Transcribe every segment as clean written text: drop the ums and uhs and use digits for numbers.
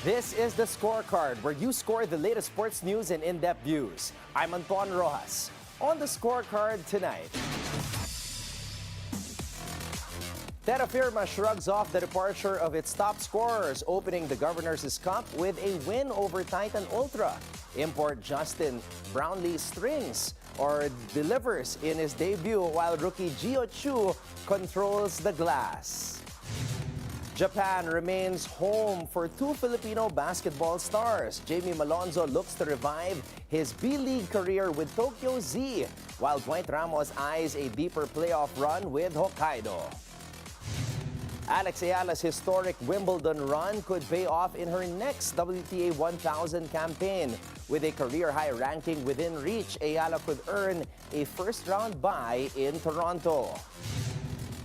This is the Scorecard, where you score the latest sports news and in-depth views. I'm Anton Roxas. On the Scorecard tonight, Terrafirma shrugs off the departure of its top scorers, opening the Governor's Cup with a win over Titan Ultra. Import Justin Brownlee strings or delivers in his debut, while rookie Geo Chiu controls the glass. Japan remains home for two Filipino basketball stars. Jamie Malonzo looks to revive his B.League career with Tokyo Z, while Dwight Ramos eyes a deeper playoff run with Hokkaido. Eala's historic Wimbledon run could pay off in her next WTA 1000 campaign. With a career-high ranking within reach, Eala could earn a first-round bye in Toronto.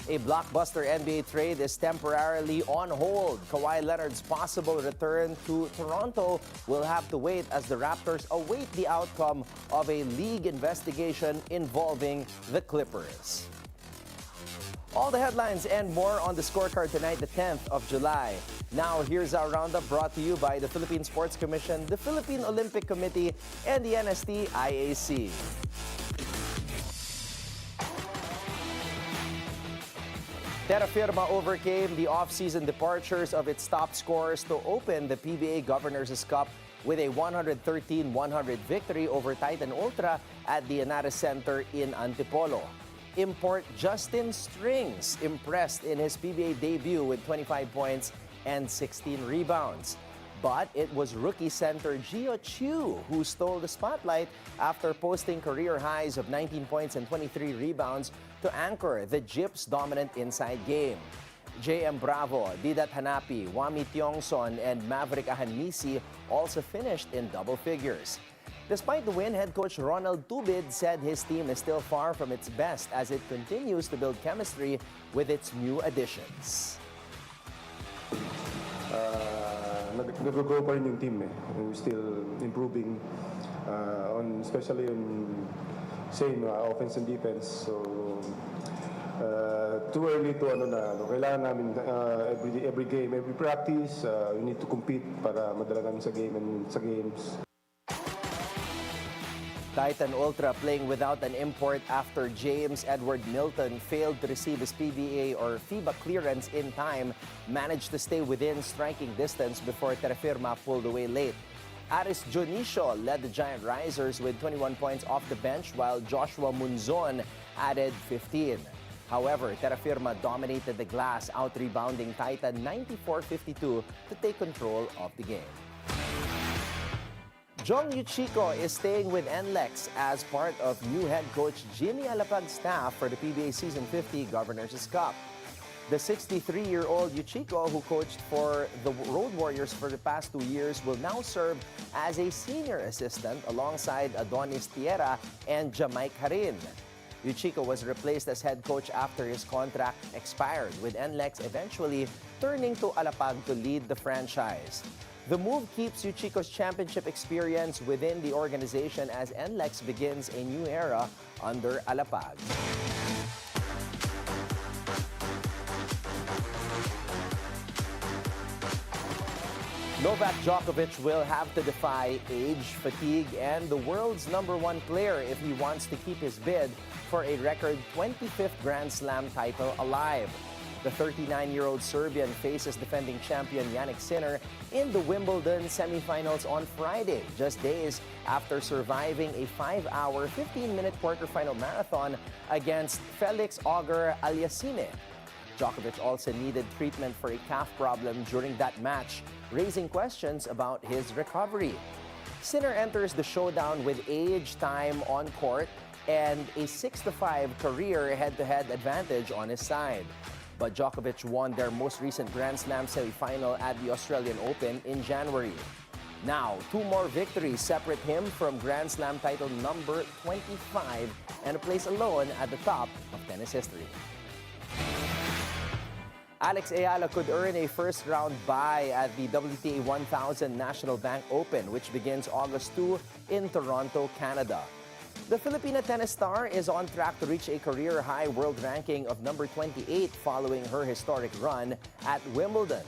A blockbuster NBA trade is temporarily on hold. Kawhi Leonard's possible return to Toronto will have to wait as the Raptors await the outcome of a league investigation involving the Clippers. All the headlines and more on the Scorecard tonight, the 10th of July. Now, here's our roundup brought to you by the Philippine Sports Commission, the Philippine Olympic Committee, and the NST-IAC. Terrafirma overcame the off-season departures of its top scorers to open the PBA Governor's Cup with a 113-100 victory over Titan Ultra at the Henares Center in Antipolo. Import Justin Strings impressed in his PBA debut with 25 points and 16 rebounds. But it was rookie center Geo Chiu who stole the spotlight after posting career highs of 19 points and 23 rebounds to anchor the Gyps' dominant inside game. J.M. Bravo, Didat Hanapi, Wami Tiongson, and Maverick Ahanisi also finished in double figures. Despite the win, head coach Ronald Tubid said his team is still far from its best as it continues to build chemistry with its new additions. Nag-grow pa rin yung team eh. We're still improving especially on same offense and defense. So too early to kailangan namin every game, every practice, we need to compete para madala namin sa game and sa games. Titan Ultra playing without an import after James Edward Milton failed to receive his PBA or FIBA clearance in time, managed to stay within striking distance before Terrafirma pulled away late. Aris Jonicio led the Giant Risers with 21 points off the bench, while Joshua Munzon added 15. However, Terrafirma dominated the glass, out-rebounding Titan 94-52 to take control of the game. Jong Yuchiko is staying with NLEX as part of new head coach Jimmy Alapag's staff for the PBA Season 50 Governor's Cup. The 63-year-old Yuchiko, who coached for the Road Warriors for the past 2 years, will now serve as a senior assistant alongside Adonis Tierra and Jamaic Harin. Yuchiko was replaced as head coach after his contract expired, with NLEX eventually turning to Alapag to lead the franchise. The move keeps Yuchiko's championship experience within the organization as NLEX begins a new era under Alapag. Novak Djokovic will have to defy age, fatigue, and the world's #1 player if he wants to keep his bid for a record 25th Grand Slam title alive. The 39-year-old Serbian faces defending champion Jannik Sinner in the Wimbledon semifinals on Friday, just days after surviving a 5-hour, 15-minute quarterfinal marathon against Felix Auger-Aliassime. Djokovic also needed treatment for a calf problem during that match, raising questions about his recovery. Sinner enters the showdown with age, time on court, and a 6-5 career head-to-head advantage on his side. But Djokovic won their most recent Grand Slam semifinal at the Australian Open in January. Now, 2 more victories separate him from Grand Slam title number 25 and a place alone at the top of tennis history. Eala could earn a first-round bye at the WTA 1000 National Bank Open, which begins August 2 in Toronto, Canada. The Filipina tennis star is on track to reach a career-high world ranking of number 28 following her historic run at Wimbledon.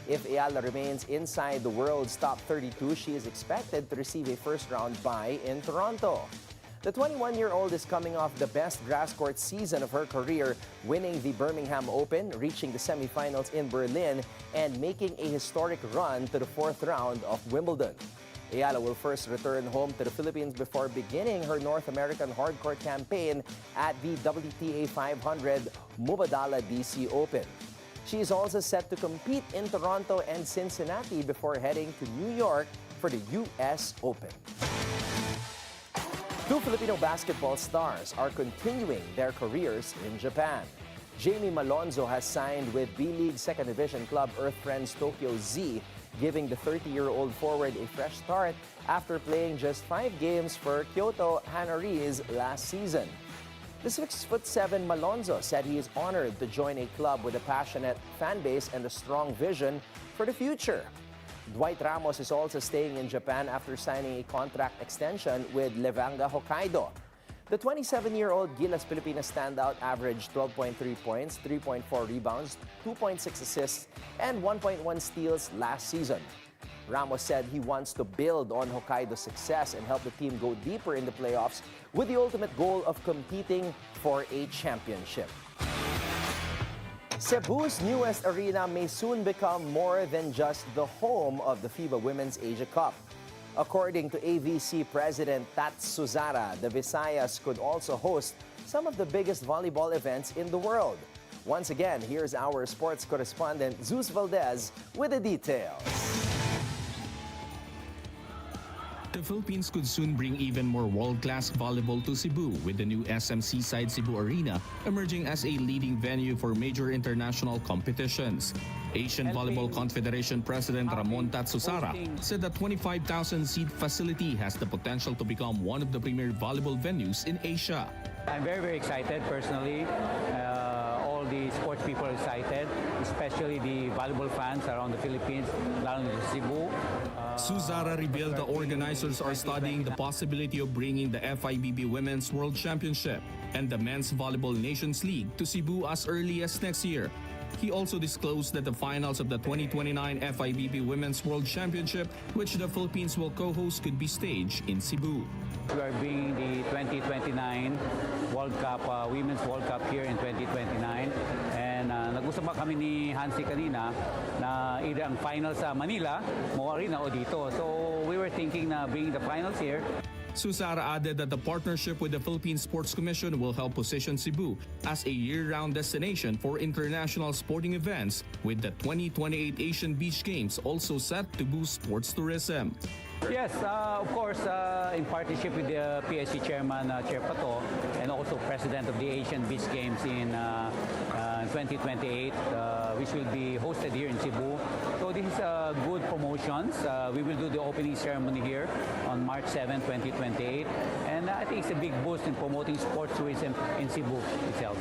If Eala remains inside the world's top 32, she is expected to receive a first-round bye in Toronto. The 21-year-old is coming off the best grass court season of her career, winning the Birmingham Open, reaching the semifinals in Berlin, and making a historic run to the fourth round of Wimbledon. Eala will first return home to the Philippines before beginning her North American hardcourt campaign at the WTA 500 Mubadala DC Open. She is also set to compete in Toronto and Cincinnati before heading to New York for the US Open. Two Filipino basketball stars are continuing their careers in Japan. Jamie Malonzo has signed with B.League Second Division club Earth Friends Tokyo Z, giving the 30-year-old forward a fresh start after playing just 5 games for Kyoto Hanari's last season. The 6'7" Malonzo said he is honored to join a club with a passionate fan base and a strong vision for the future. Dwight Ramos is also staying in Japan after signing a contract extension with Levanga Hokkaido. The 27-year-old Gilas Pilipinas standout averaged 12.3 points, 3.4 rebounds, 2.6 assists, and 1.1 steals last season. Ramos said he wants to build on Hokkaido's success and help the team go deeper in the playoffs with the ultimate goal of competing for a championship. Cebu's newest arena may soon become more than just the home of the FIBA Women's Asia Cup. According to AVC President Tat Suzara, the Visayas could also host some of the biggest volleyball events in the world. Once again, here's our sports correspondent Zeus Valdez with the details. The Philippines could soon bring even more world-class volleyball to Cebu with the new SM Seaside Cebu Arena emerging as a leading venue for major international competitions. Asian Volleyball Confederation President Ramon Tatsusara said the 25,000-seat facility has the potential to become one of the premier volleyball venues in Asia. I'm very, very excited personally. All the sports people are excited, especially the volleyball fans around the Philippines, lalo na Cebu. Suzara revealed the organizers are studying the possibility of bringing the FIVB Women's World Championship and the Men's Volleyball Nations League to Cebu as early as next year. He also disclosed that the finals of the 2029 FIVB Women's World Championship, which the Philippines will co-host, could be staged in Cebu. We are bringing the 2029 World Cup, Women's World Cup here in 2029. And nag-usap kami ni Hansi kanina na either ang final sa Manila, Mo Arena o dito. So we were thinking na bringing the finals here. Susara added that the partnership with the Philippine Sports Commission will help position Cebu as a year-round destination for international sporting events, with the 2028 Asian Beach Games also set to boost sports tourism. Yes, of course, in partnership with the PSC Chairman, Chair Pato, and also President of the Asian Beach Games in 2028, which will be hosted here in Cebu. So this is good promotions. We will do the opening ceremony here on March 7, 2028. And I think it's a big boost in promoting sports tourism in Cebu itself.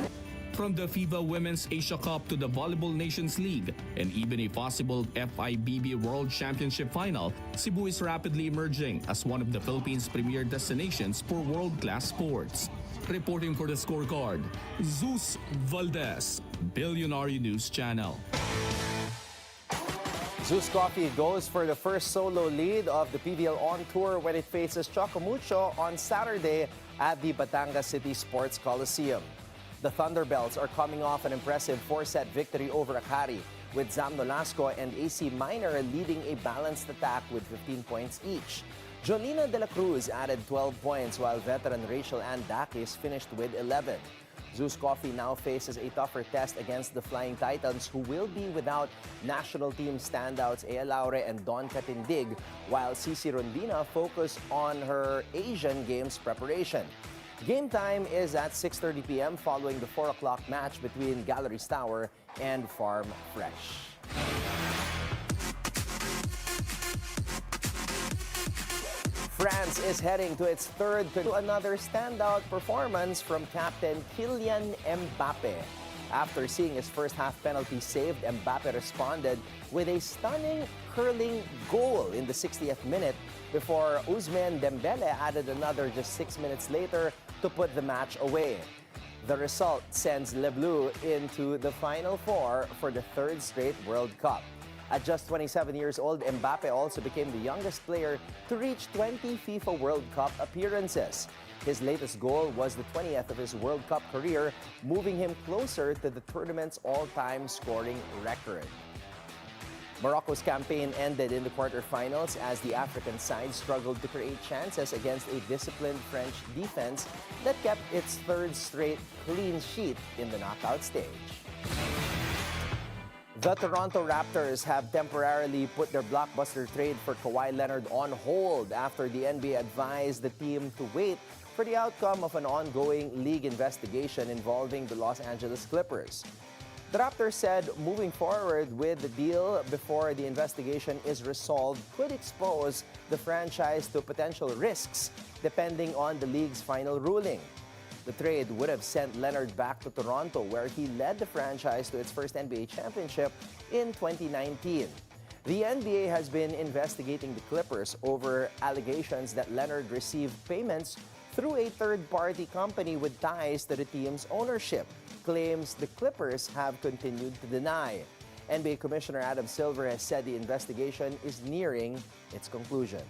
From the FIBA Women's Asia Cup to the Volleyball Nations League and even a possible FIVB World Championship final, Cebu is rapidly emerging as one of the Philippines' premier destinations for world-class sports. Reporting for the Scorecard, Zeus Valdez, Bilyonaryo News Channel. Zeus Coffee goes for the first solo lead of the PVL On Tour when it faces Chocomucho on Saturday at the Batangas City Sports Coliseum. The Thunderbelts are coming off an impressive 4-set victory over Akari, with Zam Nolasco and AC Minor leading a balanced attack with 15 points each. Jolina De La Cruz added 12 points, while veteran Rachel Ann Dakis finished with 11. Zeus Coffee now faces a tougher test against the Flying Titans, who will be without national team standouts Eala and Don Catindig, while Cici Rondina focus on her Asian Games preparation. Game time is at 6:30 p.m. following the 4 o'clock match between Galleries Tower and Farm Fresh. France is heading to its third to another standout performance from captain Kylian Mbappe. After seeing his first half penalty saved, Mbappe responded with a stunning curling goal in the 60th minute before Ousmane Dembele added another just 6 minutes later to put the match away. The result sends Les Bleus into the Final Four for the third straight World Cup. At just 27 years old, Mbappe also became the youngest player to reach 20 FIFA World Cup appearances. His latest goal was the 20th of his World Cup career, moving him closer to the tournament's all-time scoring record. Morocco's campaign ended in the quarterfinals as the African side struggled to create chances against a disciplined French defense that kept its third straight clean sheet in the knockout stage. The Toronto Raptors have temporarily put their blockbuster trade for Kawhi Leonard on hold after the NBA advised the team to wait for the outcome of an ongoing league investigation involving the Los Angeles Clippers. The Raptors said moving forward with the deal before the investigation is resolved could expose the franchise to potential risks depending on the league's final ruling. The trade would have sent Leonard back to Toronto, where he led the franchise to its first NBA championship in 2019. The NBA has been investigating the Clippers over allegations that Leonard received payments through a third-party company with ties to the team's ownership, claims the Clippers have continued to deny. NBA Commissioner Adam Silver has said the investigation is nearing its conclusion.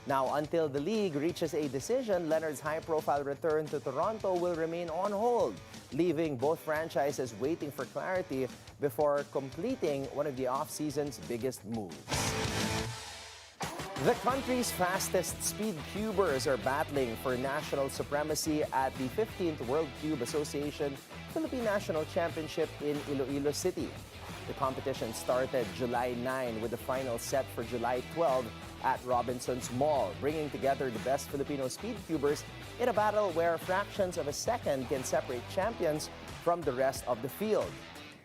Now, until the league reaches a decision, Leonard's high-profile return to Toronto will remain on hold, leaving both franchises waiting for clarity before completing one of the off-season's biggest moves. The country's fastest speed cubers are battling for national supremacy at the 15th World Cube Association Philippine National Championship in Iloilo City. The competition started July 9 with the final set for July 12 at Robinson's Mall, bringing together the best Filipino speed cubers in a battle where fractions of a second can separate champions from the rest of the field.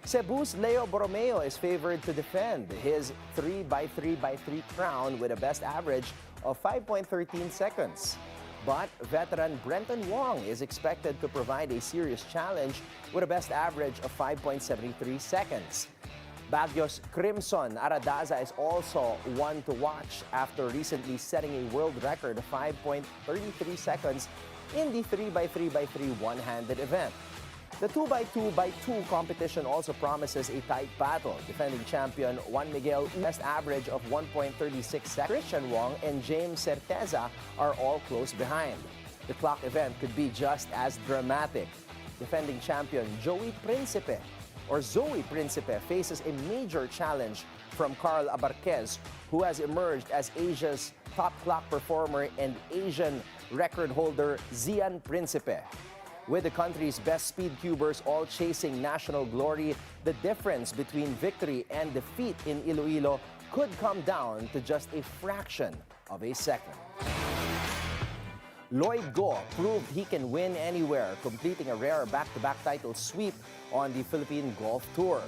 Cebu's Leo Borromeo is favored to defend his 3x3x3 crown with a best average of 5.13 seconds. But veteran Brenton Wong is expected to provide a serious challenge with a best average of 5.73 seconds. Baguio's Crimson Aradaza is also one to watch after recently setting a world record of 5.33 seconds in the 3x3x3 one-handed event. The 2x2x2 competition also promises a tight battle. Defending champion Juan Miguel best average of 1.36 seconds. Christian Wong and James Certeza are all close behind. The clock event could be just as dramatic. Defending champion Zoe Principe faces a major challenge from Carl Abarquez, who has emerged as Asia's top clock performer, and Asian record holder Zian Principe. With the country's best speed cubers all chasing national glory, the difference between victory and defeat in Iloilo could come down to just a fraction of a second. Lloyd Go proved he can win anywhere, completing a rare back-to-back title sweep on the Philippine Golf Tour.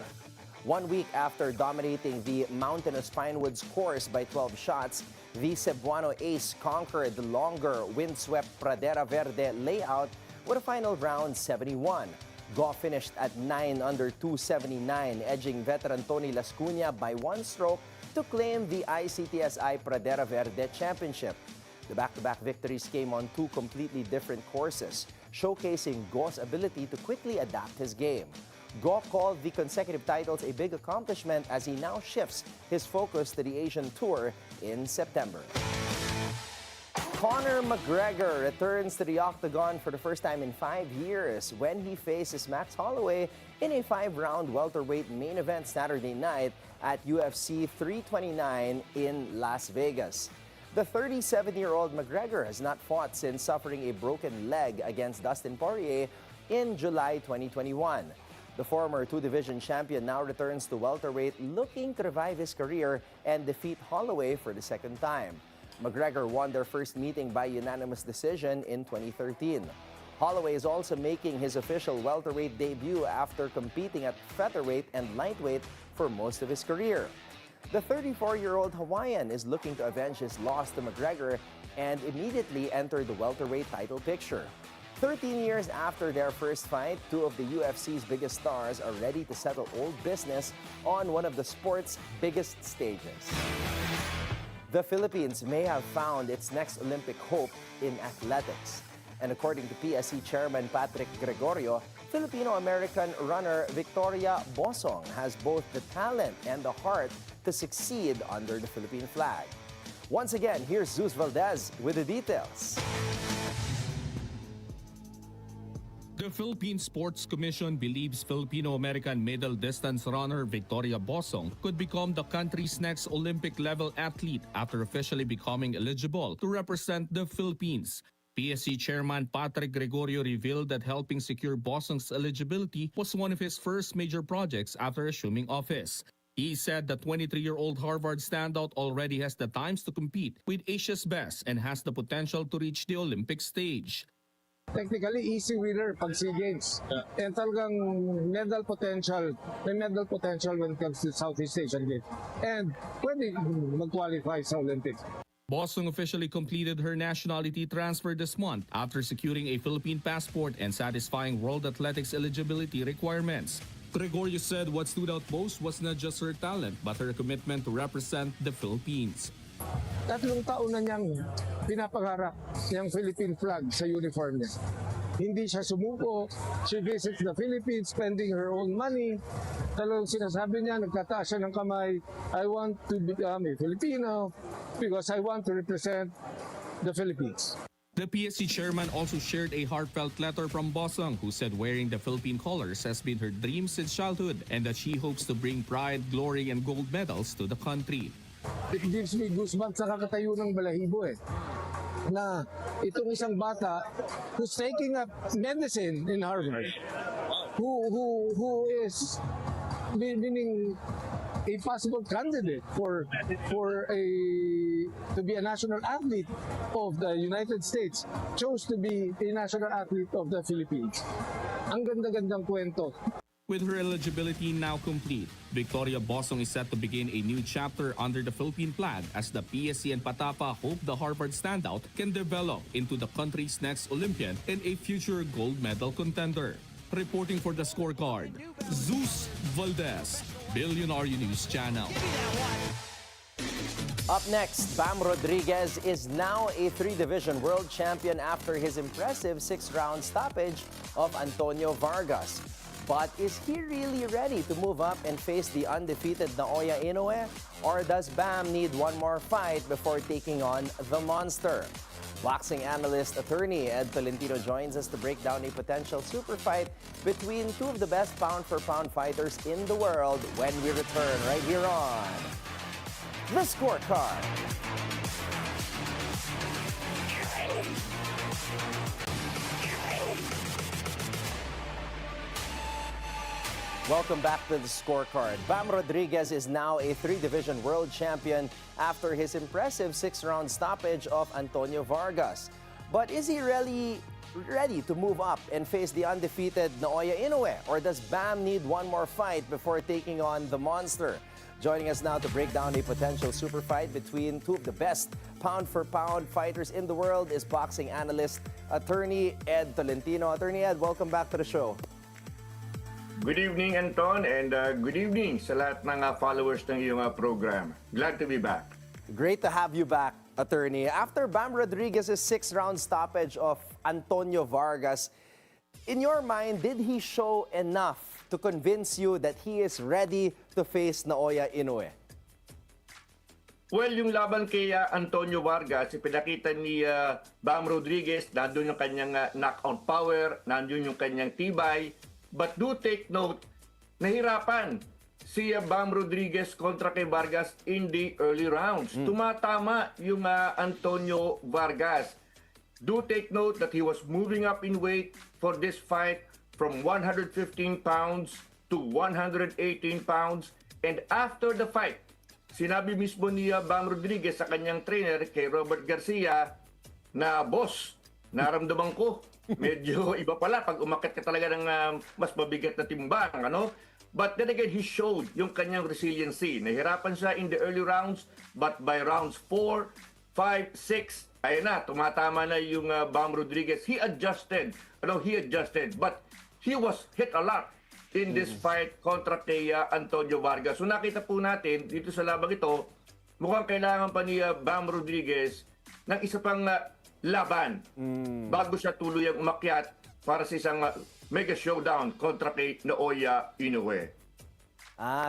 1 week after dominating the mountainous Pinewoods course by 12 shots, the Cebuano ace conquered the longer, windswept Pradera Verde layout with a final round 71. Go finished at 9 under 279, edging veteran Tony Lascuna by 1 stroke to claim the ICTSI Pradera Verde Championship. The back-to-back victories came on 2 completely different courses, showcasing Go's ability to quickly adapt his game. Go called the consecutive titles a big accomplishment as he now shifts his focus to the Asian Tour in September. Conor McGregor returns to the octagon for the first time in 5 years when he faces Max Holloway in a 5-round welterweight main event Saturday night at UFC 329 in Las Vegas. The 37-year-old McGregor has not fought since suffering a broken leg against Dustin Poirier in July 2021. The former 2-division champion now returns to welterweight, looking to revive his career and defeat Holloway for the second time. McGregor won their first meeting by unanimous decision in 2013. Holloway is also making his official welterweight debut after competing at featherweight and lightweight for most of his career. The 34-year-old Hawaiian is looking to avenge his loss to McGregor and immediately entered the welterweight title picture. 13 years after their first fight, 2 of the UFC's biggest stars are ready to settle old business on one of the sport's biggest stages. The Philippines may have found its next Olympic hope in athletics. And according to PSC Chairman Patrick Gregorio, Filipino-American runner Victoria Bosong has both the talent and the heart to succeed under the Philippine flag. Once again, here's Zeus Valdez with the details. The Philippine Sports Commission believes Filipino-American middle distance runner Victoria Bosong could become the country's next Olympic-level athlete after officially becoming eligible to represent the Philippines. PSC Chairman Patrick Gregorio revealed that helping secure Bosong's eligibility was one of his first major projects after assuming office. He said the 23-year-old Harvard standout already has the times to compete with Asia's best and has the potential to reach the Olympic stage. Technically, easy winner pag SEA Games. And talagang may medal potential when it comes to Southeast Asian Games. And pwede mag-qualify sa Olympics. Bosong officially completed her nationality transfer this month after securing a Philippine passport and satisfying World Athletics eligibility requirements. Gregorio said what stood out most was not just her talent but her commitment to represent the Philippines. 3 taon na niyang pinapangarap niyang Philippine flag sa uniform niya. Hindi siya sumuko. She visits the Philippines spending her own money. Talagang sinasabi niya, nagtataas siya ng kamay, I want to become a Filipino because I want to represent the Philippines. The PSC chairman also shared a heartfelt letter from Bosong, who said wearing the Philippine colors has been her dream since childhood and that she hopes to bring pride, glory, and gold medals to the country. It gives me goosebumps sa kakatayo ng balahibo na itong isang bata who's taking up medicine in Harvard, who is meaning a possible candidate to be a national athlete of the United States, chose to be a national athlete of the Philippines. Ang ganda-gandang kwento. With her eligibility now complete, Victoria Bosong is set to begin a new chapter under the Philippine flag as the PSC and Patapa hope the Harvard standout can develop into the country's next Olympian and a future gold medal contender. Reporting for the Scorecard, Zeus Valdez, Bilyonaryo News Channel. Up next, Bam Rodriguez is now a 3-division world champion after his impressive 6-round stoppage of Antonio Vargas. But is he really ready to move up and face the undefeated Naoya Inoue? Or does Bam need one more fight before taking on the monster? Boxing analyst attorney Ed Tolentino joins us to break down a potential super fight between two of the best pound-for-pound fighters in the world when we return right here on The Scorecard. Welcome back to The Scorecard. Bam Rodriguez is now a 3-division world champion after his impressive 6-round stoppage of Antonio Vargas. But is he really ready to move up and face the undefeated Naoya Inoue? Or does Bam need one more fight before taking on the monster? Joining us now to break down a potential super fight between two of the best pound-for-pound fighters in the world is boxing analyst attorney Ed Tolentino. Attorney Ed, welcome back to the show. Good evening, Anton, and good evening sa lahat ng followers ng iyong program. Glad to be back. Great to have you back, attorney. After Bam Rodriguez's 6-round stoppage of Antonio Vargas, in your mind, did he show enough to convince you that he is ready to face Naoya Inoue? Well, yung laban kay Antonio Vargas, ipinakita ni Bam Rodriguez, nandun yung kanyang knockout power, nandun yung kanyang tibay. But do take note, nahirapan si Bam Rodriguez kontra kay Vargas in the early rounds. Tumatama yung Antonio Vargas. Do take note that he was moving up in weight for this fight from 115 pounds to 118 pounds. And after the fight, sinabi mismo ni Bam Rodriguez sa kanyang trainer kay Robert Garcia na, "Boss, naramdaman ko medyo iba pala pag umakyat ka talaga ng mas mabigat na timbang, ano?" But then again, he showed yung kanyang resiliency. Nahirapan siya in the early rounds, but by rounds 4, 5, 6, ayun na, tumatama na yung Bam Rodriguez. He adjusted, but he was hit a lot in this fight kontra kay Antonio Vargas. So nakita po natin dito sa labang ito, mukhang kailangan pa ni Bam Rodriguez ng isa pang laban bago siya tuluyang umakyat para sa isang mega showdown kontra kay Naoya Inoue.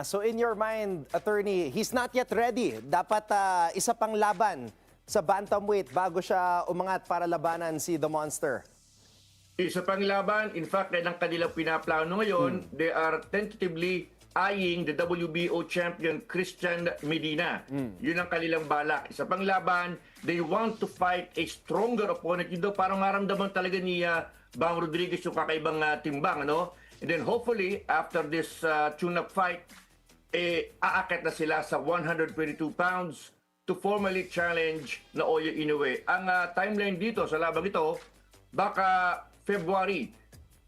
So in your mind, attorney, he's not yet ready. Dapat isa pang laban sa bantamweight bago siya umangat para labanan si The Monster. Isa pang laban, in fact, ang kanilang pinaplano ngayon, they are tentatively eyeing the WBO champion Christian Medina. Yun ang kanilang balak. Isa pang laban, they want to fight a stronger opponent. Yun daw, parang maramdaman talaga ni Bam Rodriguez yung kakaibang timbang, ano? And then hopefully, after this tune-up fight, aakyat na sila sa 122 pounds to formally challenge Naoya Inoue. Ang timeline dito sa labang ito, baka February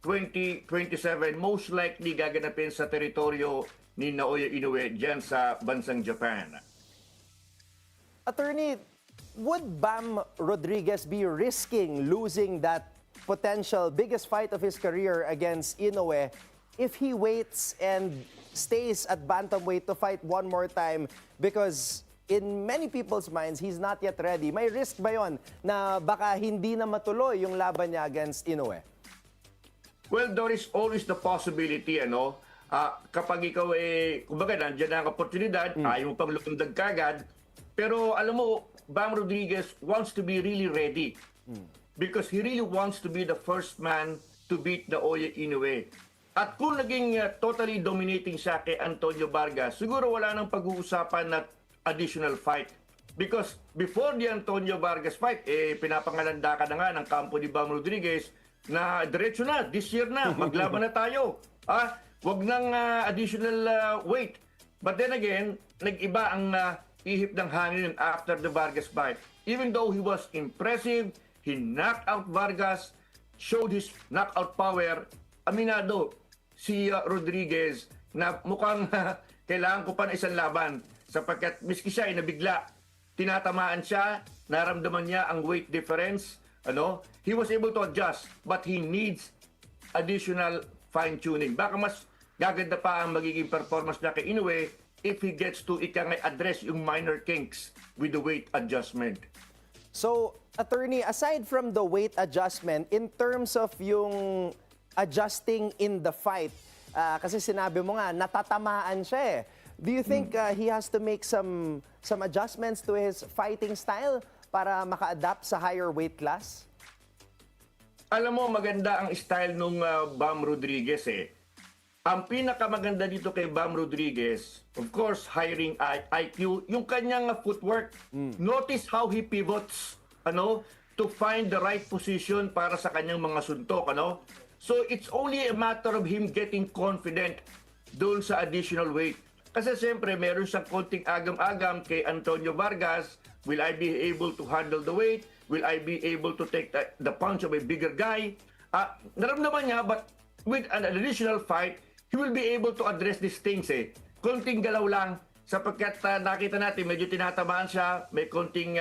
2027, most likely gaganapin sa teritoryo ni Naoya Inoue dyan sa bansang Japan. Attorney, would Bam Rodriguez be risking losing that potential biggest fight of his career against Inoue if he waits and stays at bantamweight to fight one more time? Because in many people's minds, he's not yet ready. May risk ba yon na baka hindi na matuloy yung laban niya against Inoue? Well, there is always the possibility, ano, kapag ikaw kumbaga, nandiyan ang oportunidad, ayaw mo pang lumundag kagad, pero alam mo, Bam Rodriguez wants to be really ready because he really wants to be the first man to beat Naoya Inoue. At kung naging totally dominating siya kay Antonio Vargas, siguro wala nang pag-uusapan na additional fight. Because before the Antonio Vargas fight, pinapangalanda ka na nga ng kampo ni Bam Rodriguez na diretso na, this year na, maglaban na tayo. Wag nang additional weight. But then again, nag-iba ang ihip ng hangin after the Vargas fight. Even though he was impressive, he knocked out Vargas, showed his knockout power, aminado si Rodriguez na mukhang kailangan ko pa na isang laban sapagkat miski siya ay nabigla, tinatamaan siya, naramdaman niya ang weight difference, ano? He was able to adjust, but he needs additional fine-tuning. Baka mas gaganda pa ang magiging performance niya kay Inoue if he gets to address yung minor kinks with the weight adjustment. So, attorney, aside from the weight adjustment, in terms of yung adjusting in the fight, kasi sinabi mo nga, natatamaan siya eh. Do you think he has to make some adjustments to his fighting style para maka-adapt sa higher weight class? Alam mo, maganda ang style nung Bam Rodriguez eh. Ang pinakamaganda dito kay Bam Rodriguez, of course, hiring IQ, yung kanyang footwork. Notice how he pivots, ano, to find the right position para sa kanyang mga suntok, ano. So it's only a matter of him getting confident doon sa additional weight. Kasi siyempre, meron siyang konting agam-agam kay Antonio Vargas. Will I be able to handle the weight? Will I be able to take the punch of a bigger guy? Naramdaman niya, but with an additional fight, he will be able to address these things eh. Konting galaw lang, sapagkat nakita natin, medyo tinatamaan siya, may konting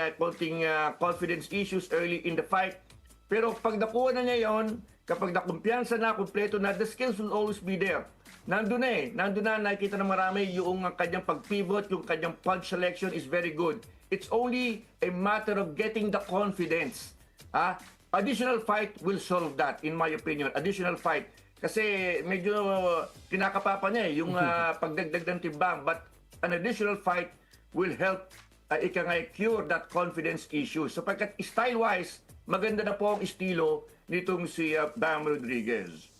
confidence issues early in the fight. Pero pag nakuha na niya yon, kapag nakumpiyansa na, kumpleto na, the skills will always be there. Nandun na, nakikita na marami yung kanyang pag-pivot, yung kanyang punch selection is very good. It's only a matter of getting the confidence. Additional fight will solve that, in my opinion. Additional fight. Kasi medyo kinakapapa niya yung pagdagdag ng timbang. But an additional fight will help cure that confidence issue. Sapagkat style-wise, maganda na po ang estilo nitong si Bam Rodriguez.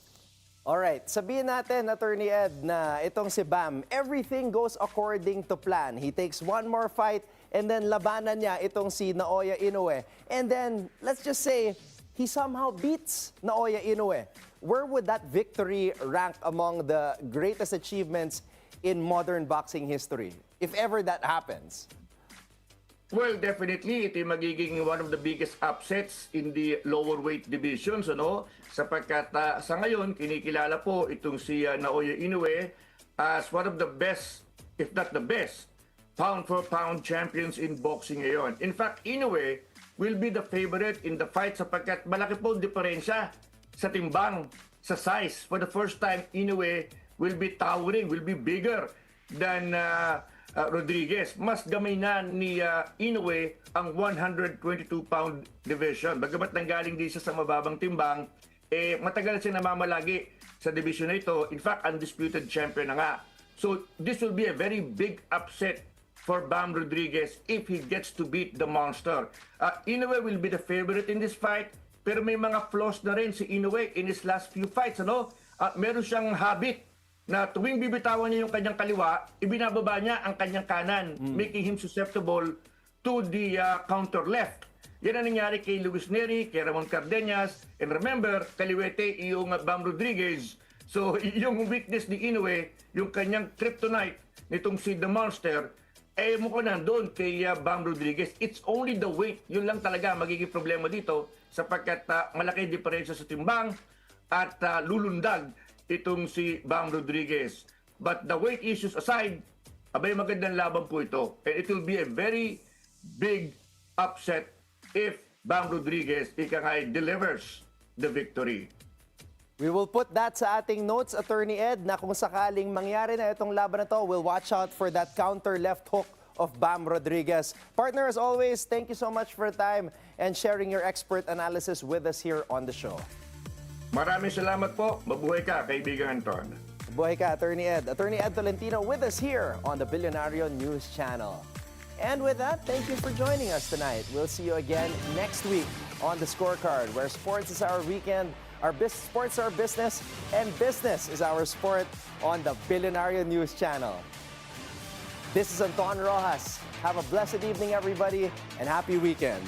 Alright, sabihin natin, Attorney Ed, na itong si Bam, everything goes according to plan. He takes one more fight, and then labanan niya itong si Naoya Inoue. And then, let's just say, he somehow beats Naoya Inoue. Where would that victory rank among the greatest achievements in modern boxing history, if ever that happens? Well, definitely, ito yung magiging one of the biggest upsets in the lower weight divisions, ano? Sapagkat sa ngayon, kinikilala po itong si Naoya Inoue as one of the best, if not the best, pound-for-pound champions in boxing ngayon. In fact, Inoue will be the favorite in the fight sapagkat malaki po ang diferensya sa timbang, sa size. For the first time, Inoue will be towering, will be bigger than Rodriguez. Mas gamay na ni Inoue ang 122-pound division. Bagamat nanggaling din siya sa mababang timbang, matagal siya namamalagi sa division na ito. In fact, undisputed champion na nga. So this will be a very big upset for Bam Rodriguez if he gets to beat the monster. Inoue will be the favorite in this fight, pero may mga flaws na rin si Inoue in his last few fights. Meron siyang habit na tuwing bibitawan niya yung kanyang kaliwa, ibinababa niya ang kanyang kanan, making him susceptible to the counter left. Yan ang nangyari kay Luis Neri, kay Ramon Cardenas, and remember, kaliwete yung Bam Rodriguez. So, yung weakness ni Inoue, yung kanyang kryptonite nitong si The Monster, mukhang nandun kay Bam Rodriguez. It's only the weight. Yun lang talaga magiging problema dito sapagkat malaki diferensya sa timbang at lulundag itong si Bam Rodriguez. But the weight issues aside, abay magandang laban po ito. And it will be a very big upset if Bam Rodriguez delivers the victory. We will put that sa ating notes, Attorney Ed, na kung sakaling mangyari na itong laban na to, we'll watch out for that counter left hook of Bam Rodriguez. Partner, as always, thank you so much for your time and sharing your expert analysis with us here on the show. Maraming salamat po. Mabuhay ka, kaibigan Anton. Mabuhay ka, Attorney Ed. Attorney Ed Tolentino with us here on the Bilyonaryo News Channel. And with that, thank you for joining us tonight. We'll see you again next week on the Scorecard, where sports is our weekend, sports are our business, and business is our sport on the Bilyonaryo News Channel. This is Anton Roxas. Have a blessed evening, everybody, and happy weekend.